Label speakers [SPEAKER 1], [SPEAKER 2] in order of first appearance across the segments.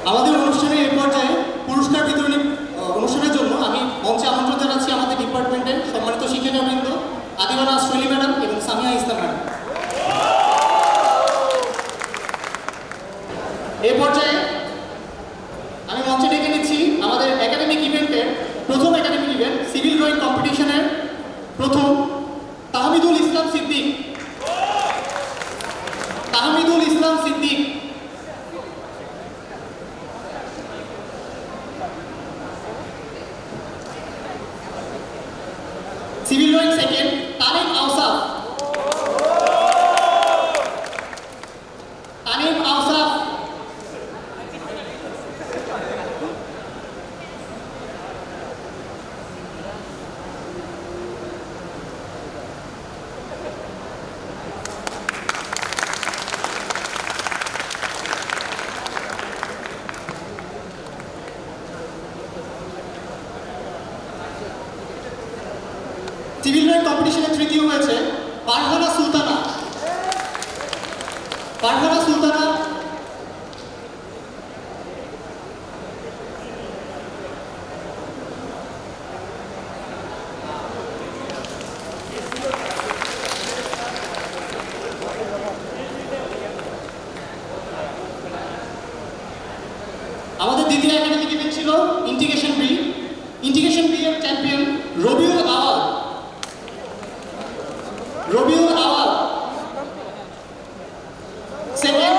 [SPEAKER 1] আমাদের অনুষ্ঠানে এই পর্যায়ে পুরস্কার বিতরণী অনুষ্ঠানের জন্য আমি মঞ্চে আমন্ত্রণ জানাচ্ছি আমাদের ডিপার্টমেন্টের সম্মানিত শিক্ষিকাবৃন্দ আদিবানা শৈলী ম্যাডাম এবং সামিয়া ইসলাম ম্যাডাম। এই পর্যায়ে আমি মঞ্চে ডেকে নিচ্ছি আমাদের একাডেমিক ইভেন্টের প্রথম একাডেমিক ইভেন্ট সিভিল ড্রয়িং কম্পিটিশনের প্রথম Tahmidul Islam Siddique. Tahmidul Islam Siddique. Civil drawing second Tanim Awsaf. Tanim Awsaf. Civil drawing কম্পিটিশনে তৃতীয় হয়েছে ফারহানা সুলতানা। ফারহানা সুলতানা। আমাদের দ্বিতীয় একাডেমিক ইভেন্ট ছিল ইন্টিগ্রেশন বি। ইন্টিগ্রেশন বি এর চ্যাম্পিয়ন রবিউল আওয়াল। রবিউল আওয়াল। সেকেন্ড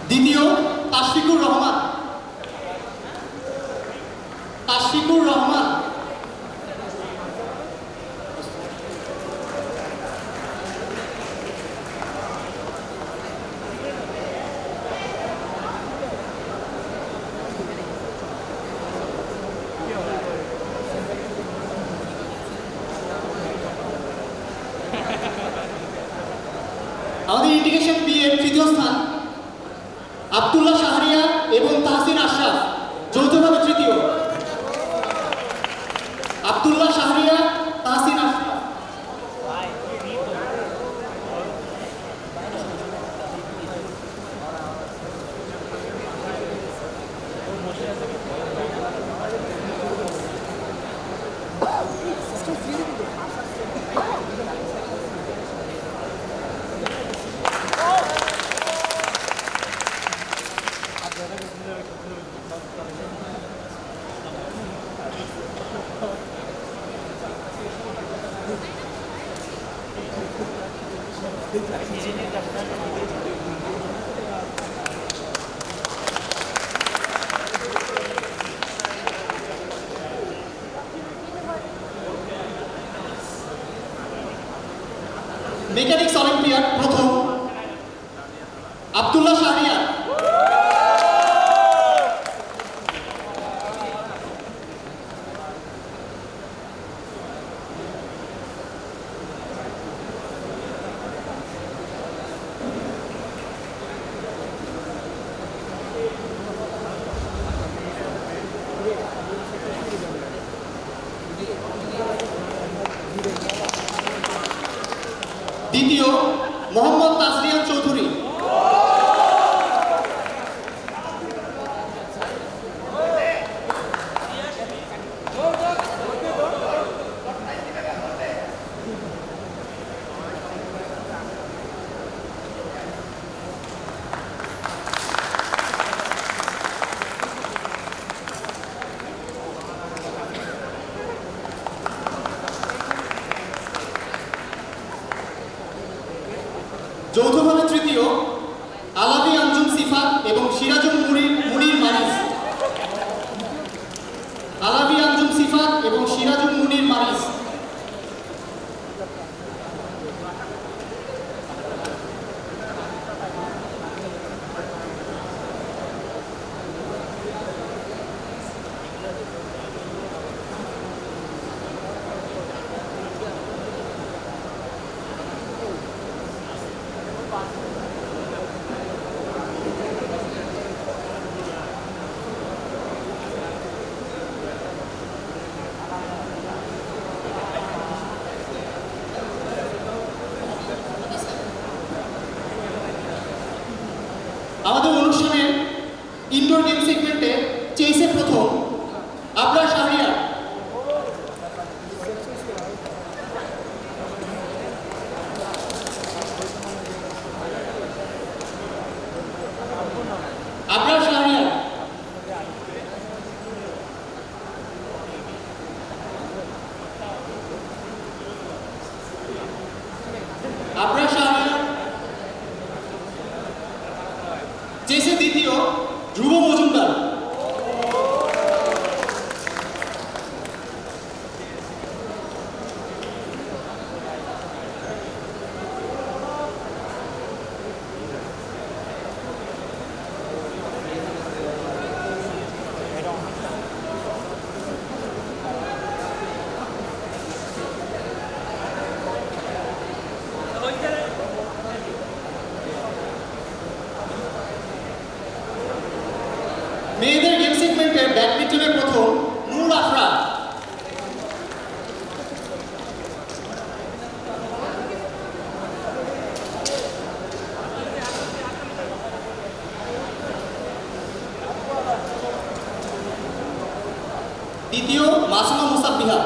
[SPEAKER 1] দ্বিতীয় তাশফিকুর রহমান। তাশফিকুর রহমান। আমাদের ইন্টিগ্রেশন বি এর তৃতীয় স্থান আব্দুল্লাহ শাহরিয়া এবং তাহসিন আশরাফ, যৌথভাবে তৃতীয়। আব্দুল্লাহ শাহরিয়া, তাহসিন আশরাফ। মেকানিক্স অলিম্পিয়াড প্রথম আব্দুল্লাহ শাহরিয়া। দ্বিতীয় মোহাম্মদ তাজরিয়ান চৌধুরী। যৌথভাবে তৃতীয় আলাবি আঞ্জুম সিফাত এবং সিরাজুল মুনির মারিস। আলাবি আঞ্জুম সিফাত এবং সিরাজুল মুনির মারিস। ইনডোর গেম সেগমেন্টে চেসে প্রথম আবরার শাহরিয়ার। আবরার শাহরিয়ার। আবরার শাহরিয়ার। চেসে দ্বিতীয় ধ্রুব মজুমদার। মেয়েদের গেম সেগমেন্টে ব্যাডমিন্টনে প্রথম নূর আফরা। দ্বিতীয় Masuma Musabbiha.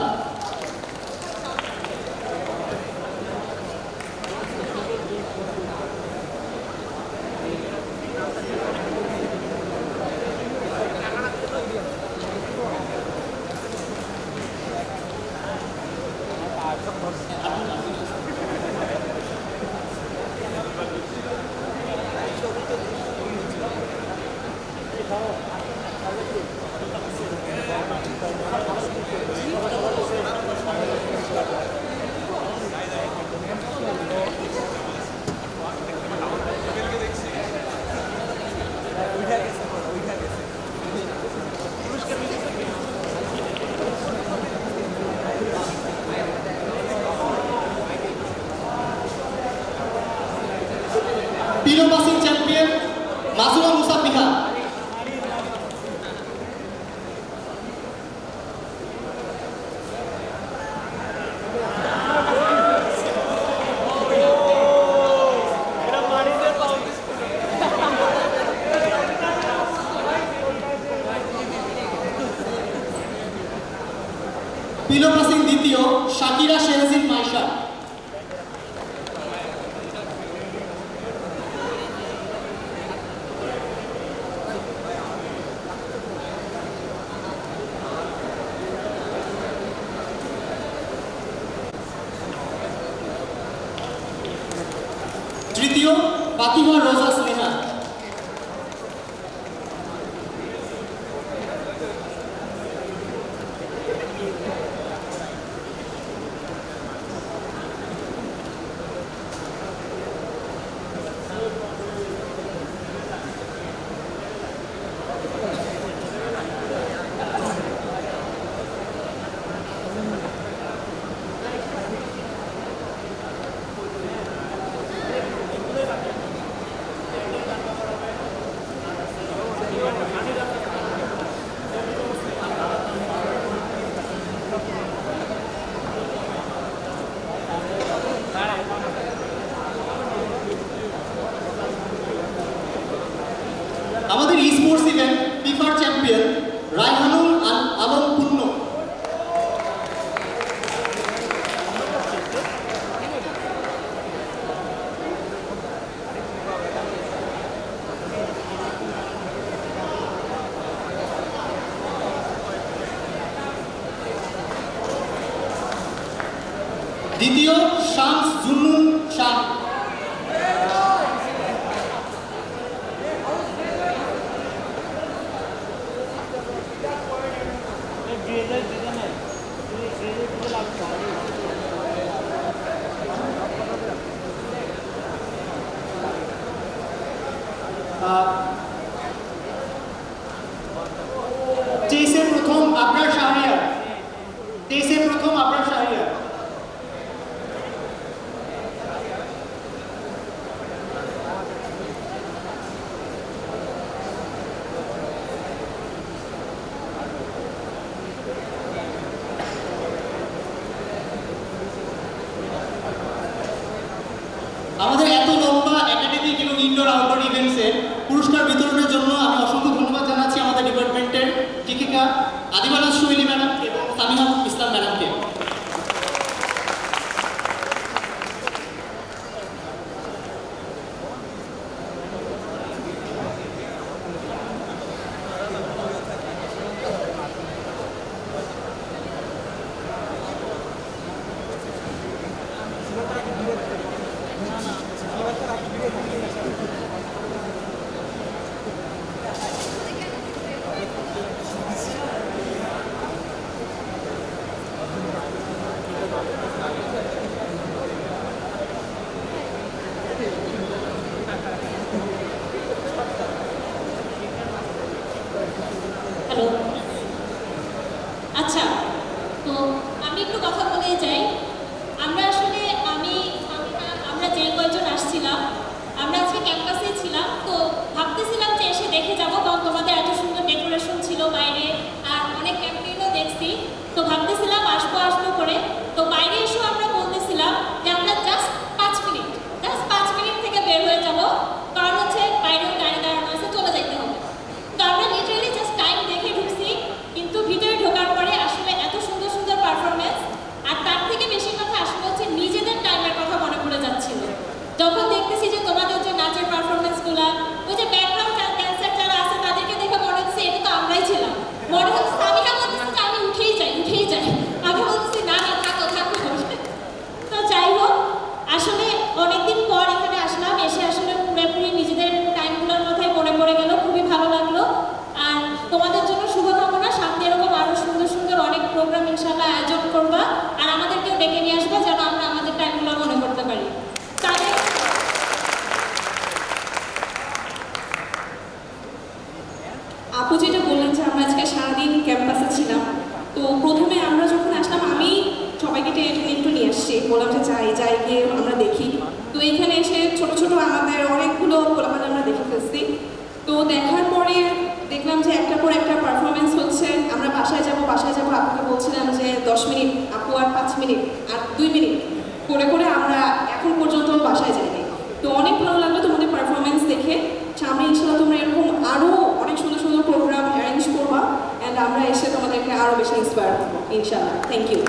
[SPEAKER 1] Pillow passing champion Masuma Musabbiha. Pillow passing দ্বিতীয় শাকিরা শেহজিন মাইশা। তৃতীয় ফাতিমা রোজা স্নেহা। আমাদের ই-স্পোর্টস ইভেন্ট ফিফার চ্যাম্পিয়ন রায়হানুল আলম পূর্ণ। দ্বিতীয় শামস জুন্নুন শাহ। চেসে প্রথম আবরার শাহরিয়ার। চেসে প্রথম আবরার শাহরিয়ার। আমাদের এত লম্বা একাডেমিক এবং ইনডোর আউটডোর ইভেন্টসে পুরস্কার বিতরণের জন্য আমি অসংখ্য ধন্যবাদ জানাচ্ছি আদিবালা সুইলি ম্যাডাম এবং সামিহা ইসলাম ম্যাডামকে।
[SPEAKER 2] হ্যালো, আচ্ছা, তো আমি একটু কথা বলে যাই। আমরা আসলে আমরা যে কয়েকজন আসছিলাম, আমরা আজকে ক্যাম্পাসে ছিলাম, তো ভাবতেছিলাম যে এসে দেখে যাবো, কারণ তোমাদের এত সুন্দর ডেকোরেশন ছিল বাইরে, আর অনেক ক্যাম্পেইনও দেখছি, তো ভাবতেছিলাম আসবো করে। তো বাইরে এসেও আমরা বলতেছিলাম যে আমরা জাস্ট 5 মিনিট থেকে বের হয়ে যাব, কারণ হচ্ছে বাইরেও গাড়ি দাঁড়ানো আছে, চলে যাইতে হবে। তো আমরা লিটারালি জাস্ট টাইম দেখে ঢুকছি, কিন্তু ভিতরে ঢোকার পরে আসলে এত সুন্দর সুন্দর পারফরমেন্স, আর তার থেকে বেশি কথা আসলে হচ্ছে নিজেদের টাইমের কথা মনে পড়ে যাচ্ছিল যখন দেখতেছি যে তোমাদের যে নাচের পারফরমেন্সগুলো, ওই যে ব্যাকগ্রাউন্ড ড্যান্সার যারা আছে তাদেরকে দেখে মনে হচ্ছে এটা তো আমরাই ছিলাম। মনে হচ্ছে সামিহা বলতেছে যে আমি উঠেই যাই। আমি বলতেছি না থাকো। তো যাই হোক, আসলে অনেকদিন পর এখানে আসলাম, এসে আসলে পুরোপুরি নিজেদের টাইমগুলোর কথাই মনে পড়ে গেল, খুবই ভালো লাগলো। আর তোমাদের জন্য শুভকামনা, সামনে এরকম আরো সুন্দর সুন্দর অনেক প্রোগ্রাম ইনশাআল্লাহ আয়োজন করবা, আর আমাদেরকেও ডেকে নিয়ে আসবা যেন আমরা আমাদের টাইমগুলো মনে করতে পারি। তাহলে
[SPEAKER 3] আপু যেটা বললেন যে আমরা আজকে সারাদিন ক্যাম্পাসে ছিলাম, তো প্রথমে আমরা যখন আসলাম আমি সবাইকে টেনে একটু নিয়ে আসছি, বললাম যে যাই গিয়ে আমরা দেখি। তো এখানে এসে ছোট ছোট আমাদের অনেকগুলো পোলাপান আমরা দেখে ফেলছি। তো দেখার পরে দেখলাম যে একটার পর একটা পারফরমেন্স হচ্ছে। আমরা বাসায় যাব আপুকে বলছিলাম যে 10 মিনিট, আপু আর 5 মিনিট আর 2 মিনিট করে আমরা এখন পর্যন্ত বাসায় যাইনি। তো অনেক ভালো লাগলো তোমাদের পারফরমেন্স দেখে। সামনে ইনশাল্লাহ তোমরা এরকম আরও অনেক সুন্দর সুন্দর প্রোগ্রাম অ্যারেঞ্জ করবা, অ্যান্ড আমরা এসে তোমাদেরকে আরও বেশি ইন্সপায়ার করবো ইনশাল্লাহ। Thank you.